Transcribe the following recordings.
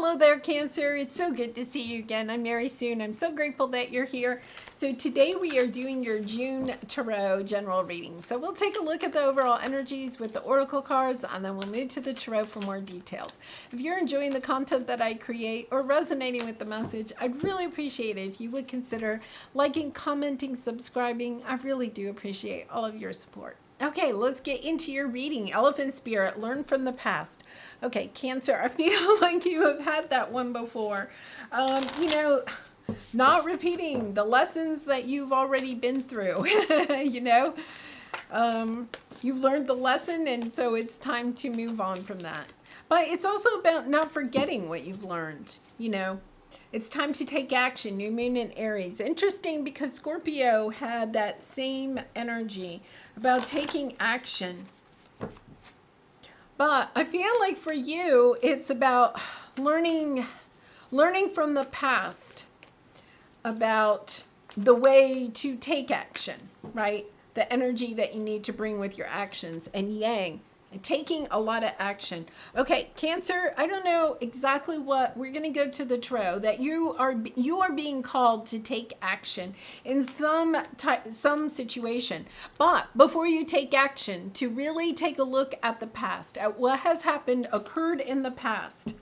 Hello there, Cancer. It's so good to see you again. I'm Mary Sue. I'm so grateful that you're here. So today we are doing your June Tarot general reading. So we'll take a look at the overall energies with the oracle cards, and then we'll move to the tarot for more details. If you're enjoying the content that I create or resonating with the message, I'd really appreciate it if you would consider liking, commenting, subscribing. I really do appreciate all of your support. Okay, let's get into your reading. Elephant Spirit, learn from the past. Okay, Cancer, I feel like you have had that one before. Not repeating the lessons that you've already been through. You've learned the lesson, and so it's time to move on from that. But it's also about not forgetting what you've learned, It's time to take action. New moon in Aries. Interesting because Scorpio had that same energy about taking action. But I feel like for you, it's about learning from the past about the way to take action, right? The energy that you need to bring with your actions, and Yang. And taking a lot of action. Okay, Cancer, I don't know exactly what we're going to go to the tarot, that you are being called to take action in some situation. But before you take action, to really take a look at the past, at what has occurred in the past,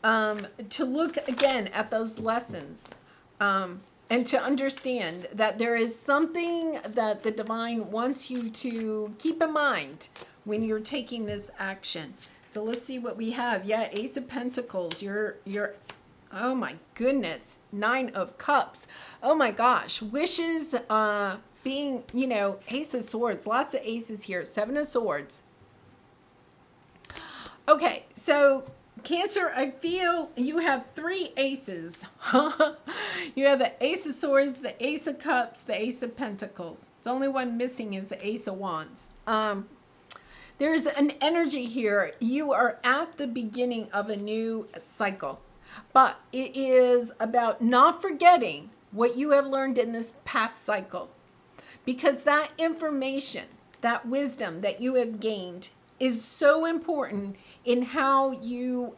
to look again at those lessons, and to understand that there is something that the divine wants you to keep in mind when you're taking this action. So let's see what we have. Yeah, Ace of Pentacles. You're oh my goodness. 9 of Cups. Oh my gosh. Wishes, being, Ace of Swords. Lots of aces here. 7 of Swords. Okay, so Cancer, I feel you have 3 aces. You have the Ace of Swords, the Ace of Cups, the Ace of Pentacles. The only one missing is the Ace of Wands. There's an energy here. You are at the beginning of a new cycle, but it is about not forgetting what you have learned in this past cycle, because that information, that wisdom that you have gained is so important in how you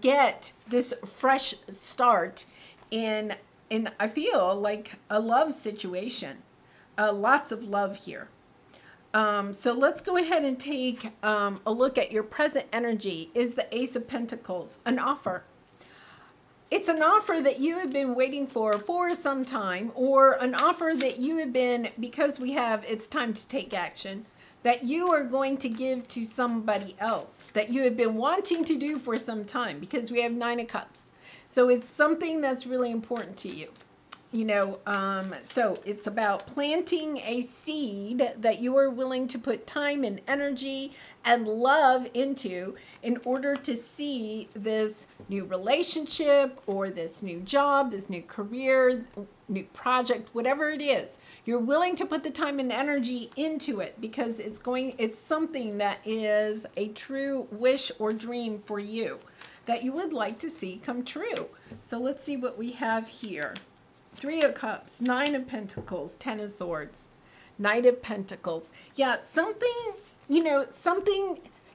get this fresh start in I feel like a love situation. Lots of love here. So let's go ahead and take a look at your present energy. Is the Ace of Pentacles an offer? It's an offer that you have been waiting for some time, or an offer that you have been, because it's time to take action, that you are going to give to somebody else, that you have been wanting to do for some time, because we have 9 of Cups. So it's something that's really important to you. So it's about planting a seed that you are willing to put time and energy and love into in order to see this new relationship or this new job, this new career, new project, whatever it is. You're willing to put the time and energy into it because it's something that is a true wish or dream for you that you would like to see come true. So let's see what we have here. 3 of Cups, 9 of Pentacles, 10 of Swords, Knight of Pentacles. Yeah, something,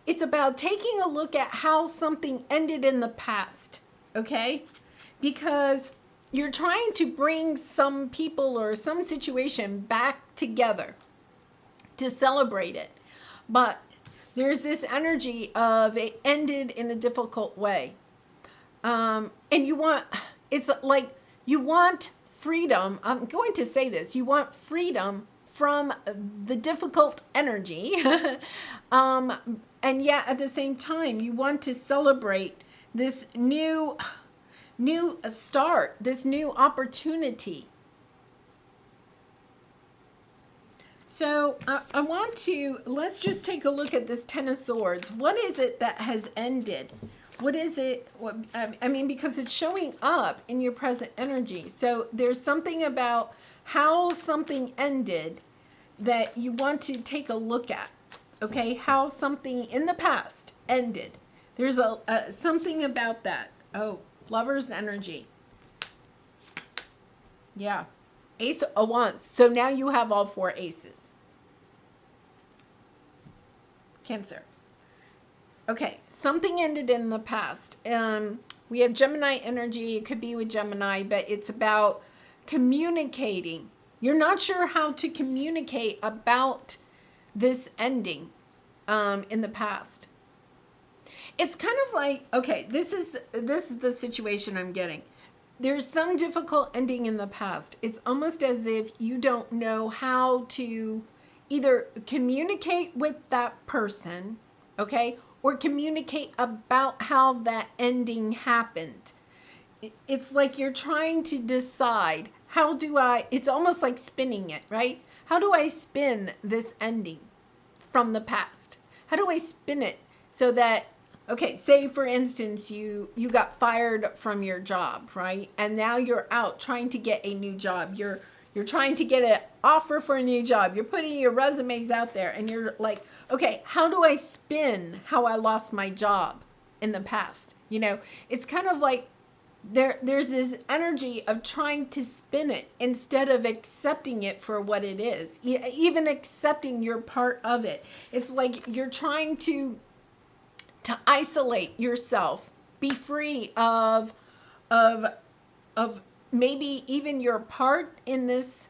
it's about taking a look at how something ended in the past, okay? Because you're trying to bring some people or some situation back together to celebrate it. But there's this energy of it ended in a difficult way. And you want freedom. I'm going to say this. You want freedom from the difficult energy. And yet at the same time, you want to celebrate this new start, this new opportunity. So let's just take a look at this 10 of Swords. What is it that has ended? What is it? Because it's showing up in your present energy. So there's something about how something ended that you want to take a look at. Okay, how something in the past ended. There's something about that. Oh, Lover's energy. Yeah. Ace of Wands. So now you have all 4 aces. Cancer. Okay, something ended in the past. We have Gemini energy. It could be with Gemini, but it's about communicating. You're not sure how to communicate about this ending in the past. It's kind of like, okay, this is the situation I'm getting. There's some difficult ending in the past. It's almost as if you don't know how to either communicate with that person, okay, or communicate about how that ending happened. It's like you're trying to decide, how do I, it's almost like spinning it, right? How do I spin this ending from the past? How do I spin it so that, okay, say for instance, you got fired from your job, right? And now you're out trying to get a new job. You're trying to get an offer for a new job. You're putting your resumes out there and you're like, okay, how do I spin how I lost my job in the past? You know, it's kind of like there's this energy of trying to spin it instead of accepting it for what it is, even accepting your part of it. It's like you're trying to isolate yourself, be free of maybe even your part in this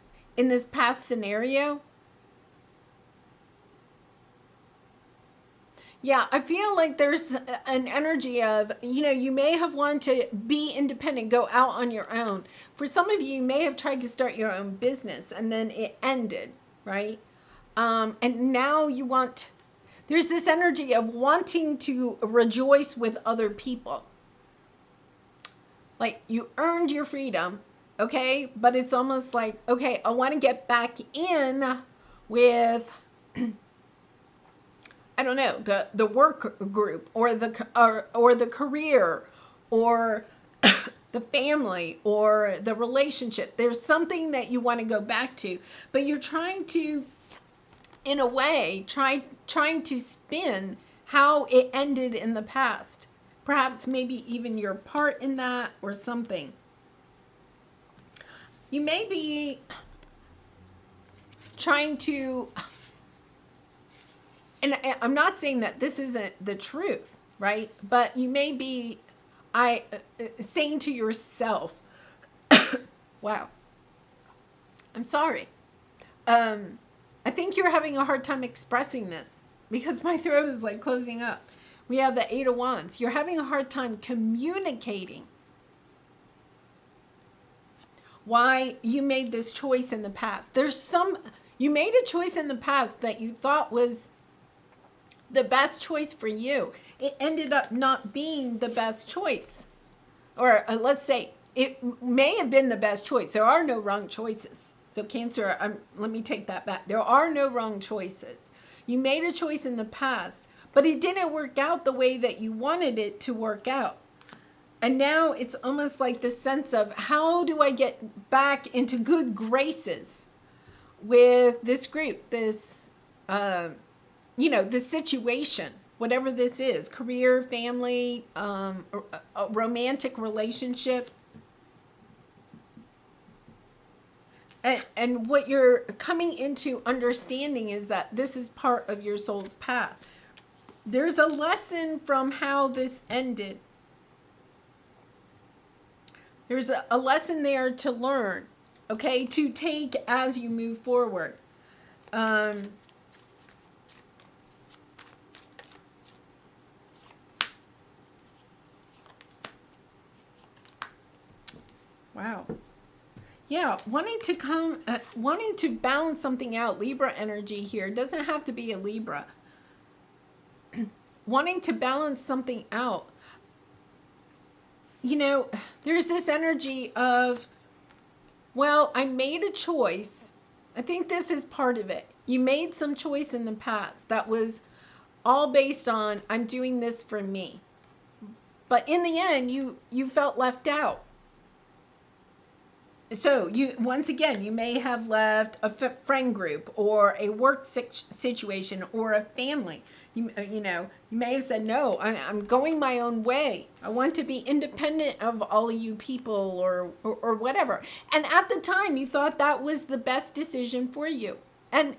past scenario. Yeah, I feel like there's an energy of, you may have wanted to be independent, go out on your own. For some of you, you may have tried to start your own business and then it ended, right? And now there's this energy of wanting to rejoice with other people. Like you earned your freedom, okay? But it's almost like, okay, I want to get back in with, I don't know, the work group or the career or the family or the relationship. There's something that you want to go back to, but you're trying to, in a way, trying to spin how it ended in the past. Perhaps maybe even your part in that or something. You may be trying to, and I'm not saying that this isn't the truth, right? But you may be saying to yourself, wow, I'm sorry. I think you're having a hard time expressing this because my throat is like closing up. We have the 8 of Wands. You're having a hard time communicating why you made this choice in the past. You made a choice in the past that you thought was the best choice for you. It ended up not being the best choice. Or let's say it may have been the best choice. There are no wrong choices. So Cancer, let me take that back. There are no wrong choices. You made a choice in the past, but it didn't work out the way that you wanted it to work out. And now it's almost like the sense of, how do I get back into good graces with this group, this, this situation, whatever this is, career, family, a romantic relationship. And what you're coming into understanding is that this is part of your soul's path. There's a lesson from how this ended. There's a lesson there to learn, okay, to take as you move forward. Wow. Yeah, wanting to balance something out. Libra energy here. It doesn't have to be a Libra. Wanting to balance something out. There's this energy of, well, I made a choice. I think this is part of it. You made some choice in the past that was all based on, I'm doing this for me. But in the end, you felt left out. So once again, you may have left a friend group or a work situation or a family. You may have said, no, I'm going my own way. I want to be independent of all of you people or whatever. And at the time, you thought that was the best decision for you. And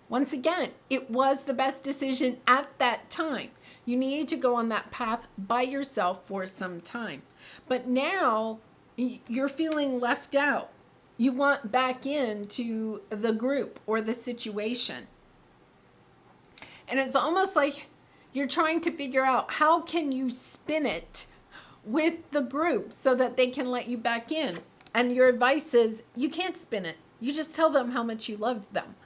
once again, it was the best decision at that time. You needed to go on that path by yourself for some time. But now you're feeling left out. You want back into the group or the situation. And it's almost like you're trying to figure out how can you spin it with the group so that they can let you back in. And your advice is you can't spin it. You just tell them how much you love them,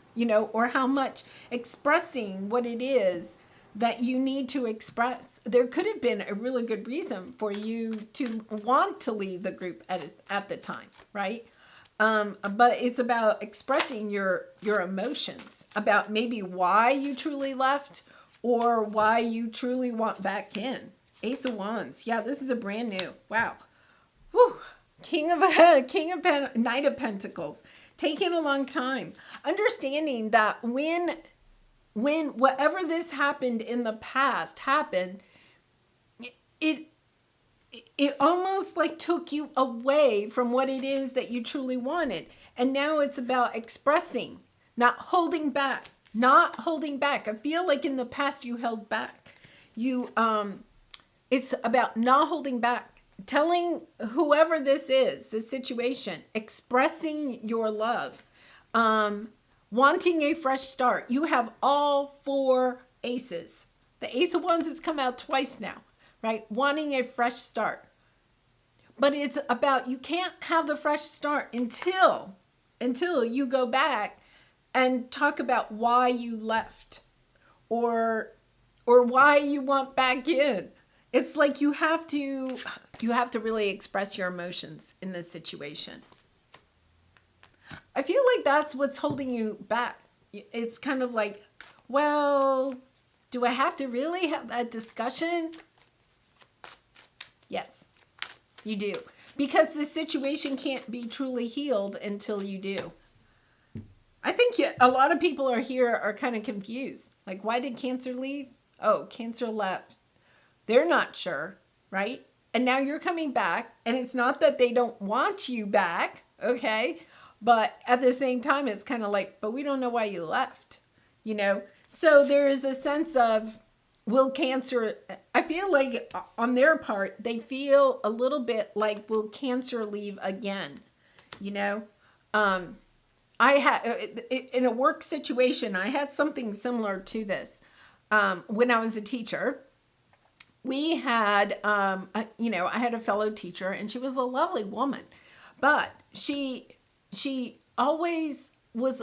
or how much expressing what it is that you need to express. There could have been a really good reason for you to want to leave the group at the time, right? But it's about expressing your emotions, about maybe why you truly left or why you truly want back in. Ace of Wands. Yeah, this is a brand new. Wow. Whew. Knight of Pentacles. Taking a long time. Understanding that when whatever this happened in the past happened, it almost like took you away from what it is that you truly wanted. And now it's about expressing, not holding back. Not holding back. I feel like in the past you held back. It's about not holding back. Telling whoever this is, the situation, expressing your love, wanting a fresh start. You have all 4 aces. The Ace of Wands has come out twice now, right? Wanting a fresh start. But it's about, you can't have the fresh start until you go back and talk about why you left or why you want back in. It's like you have to really express your emotions in this situation. I feel like that's what's holding you back. It's kind of like, well, do I have to really have that discussion? Yes, you do. Because the situation can't be truly healed until you do. I think a lot of people are kind of confused. Like, why did Cancer leave? Oh, Cancer left. They're not sure, right? And now you're coming back, and it's not that they don't want you back, okay? But at the same time, it's kind of like, but we don't know why you left, So there is a sense of, will Cancer, I feel like on their part, they feel a little bit like, will Cancer leave again? I had, in a work situation, I had something similar to this. When I was a teacher, we had, I had a fellow teacher, and she was a lovely woman, but she always was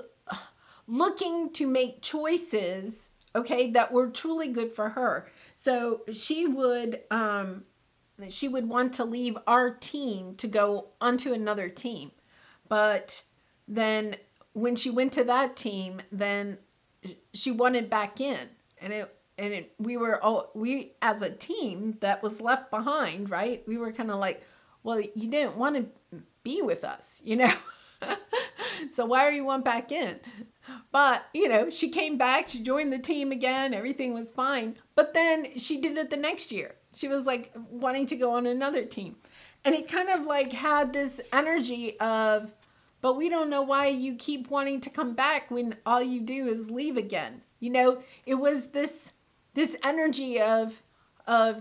looking to make choices, okay, that were truly good for her. So she would want to leave our team to go onto another team, but then when she went to that team, then she wanted back in, and we as a team that was left behind, right? We were kind of like, well, you didn't want to be with us, so why are you want back in? But, she came back, she joined the team again, everything was fine. But then she did it the next year. She was like wanting to go on another team. And it kind of like had this energy of, but we don't know why you keep wanting to come back when all you do is leave again. It was this energy of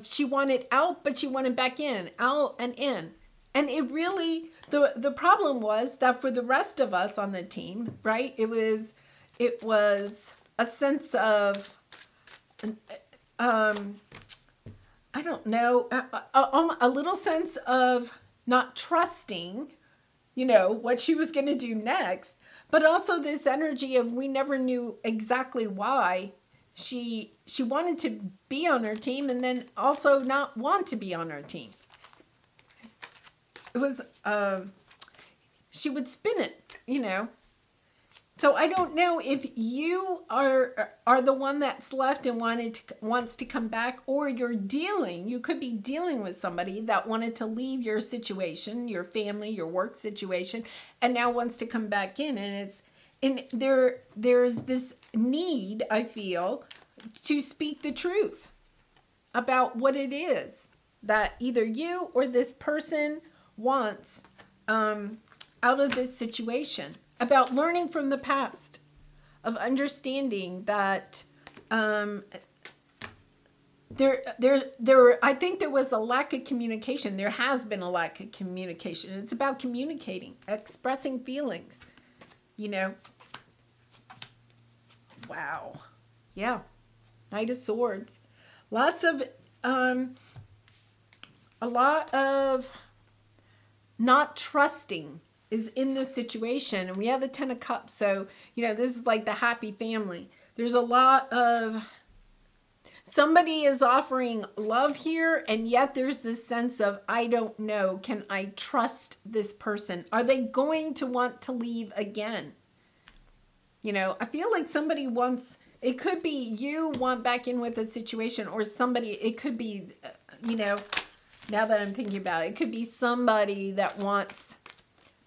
she wanted out, but she wanted back in, out and in. And it really, the problem was that for the rest of us on the team, right, it was a sense of, I don't know, a little sense of not trusting, what she was going to do next, but also this energy of we never knew exactly why she wanted to be on her team and then also not want to be on her team. It was, she would spin it, So I don't know if you are the one that's left and wants to come back, or you could be dealing with somebody that wanted to leave your situation, your family, your work situation, and now wants to come back in. And there's this need, I feel, to speak the truth about what it is that either you or this person wants out of this situation, about learning from the past, of understanding that I think there was a lack of communication. There has been a lack of communication. It's about communicating, expressing feelings, you know. Wow. Yeah. Knight of Swords. Lots of, a lot of not trusting is in this situation. And we have the Ten of Cups. So, you know, this is like the happy family. There's a lot of, somebody is offering love here, and yet there's this sense of, I don't know, can I trust this person? Are they going to want to leave again? You know, I feel like somebody wants, it could be you want back in with a situation, or somebody, it could be, you know, now that I'm thinking about it, it could be somebody that wants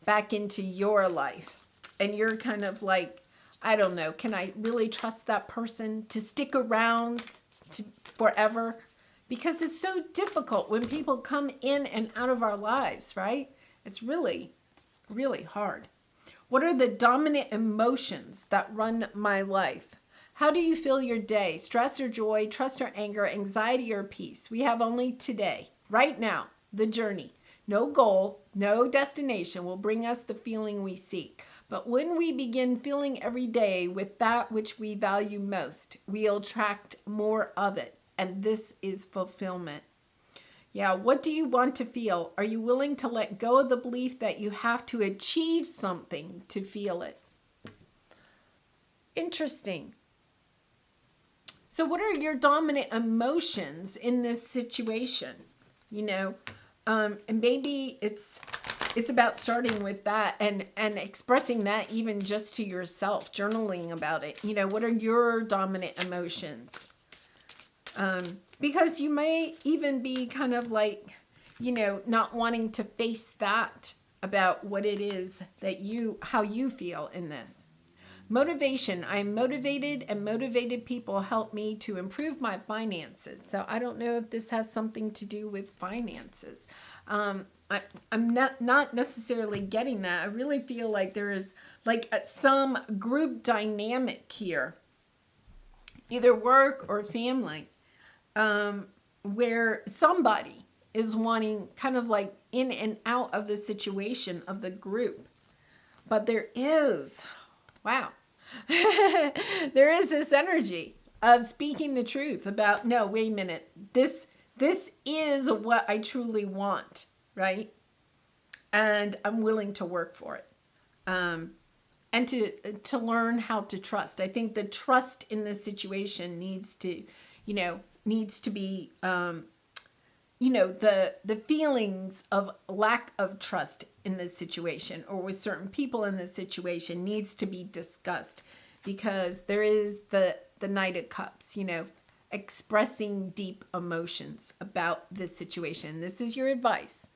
back into your life. And you're kind of like, I don't know, can I really trust that person to stick around to forever? Because it's so difficult when people come in and out of our lives, right? It's really, really hard. What are the dominant emotions that run my life? How do you feel your day? Stress or joy, trust or anger, anxiety or peace? We have only today, right now, the journey. No goal, no destination will bring us the feeling we seek. But when we begin feeling every day with that which we value most, we'll attract more of it. And this is fulfillment. Yeah, what do you want to feel? Are you willing to let go of the belief that you have to achieve something to feel it? Interesting. So what are your dominant emotions in this situation? You know, and maybe it's about starting with that and expressing that even just to yourself, journaling about it. You know, what are your dominant emotions? Because you may even be kind of like, you know, not wanting to face that about what it is that how you feel in this. Motivation. I'm motivated, and motivated people help me to improve my finances. So I don't know if this has something to do with finances. I'm not necessarily getting that. I really feel like there is like some group dynamic here, either work or family, where somebody is wanting kind of like in and out of the situation of the group. But there is, wow, there is this energy of speaking the truth about, no, wait a minute, this is what I truly want, right? And I'm willing to work for it. And to learn how to trust. I think the trust in this situation needs to, be, the feelings of lack of trust in this situation or with certain people in this situation needs to be discussed, because there is the Knight of Cups, expressing deep emotions about this situation. This is your advice.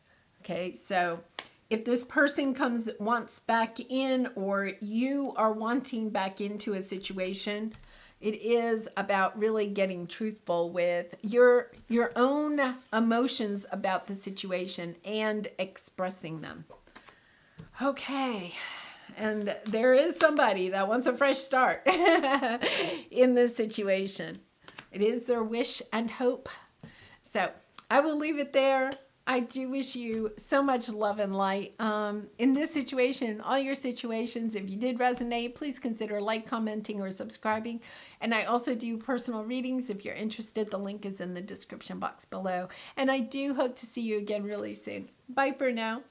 Okay, so if this person wants back in, or you are wanting back into a situation, it is about really getting truthful with your own emotions about the situation and expressing them. Okay, and there is somebody that wants a fresh start in this situation. It is their wish and hope. So I will leave it there. I do wish you so much love and light in this situation, all your situations. If you did resonate, please consider commenting, or subscribing. And I also do personal readings. If you're interested, the link is in the description box below. And I do hope to see you again really soon. Bye for now.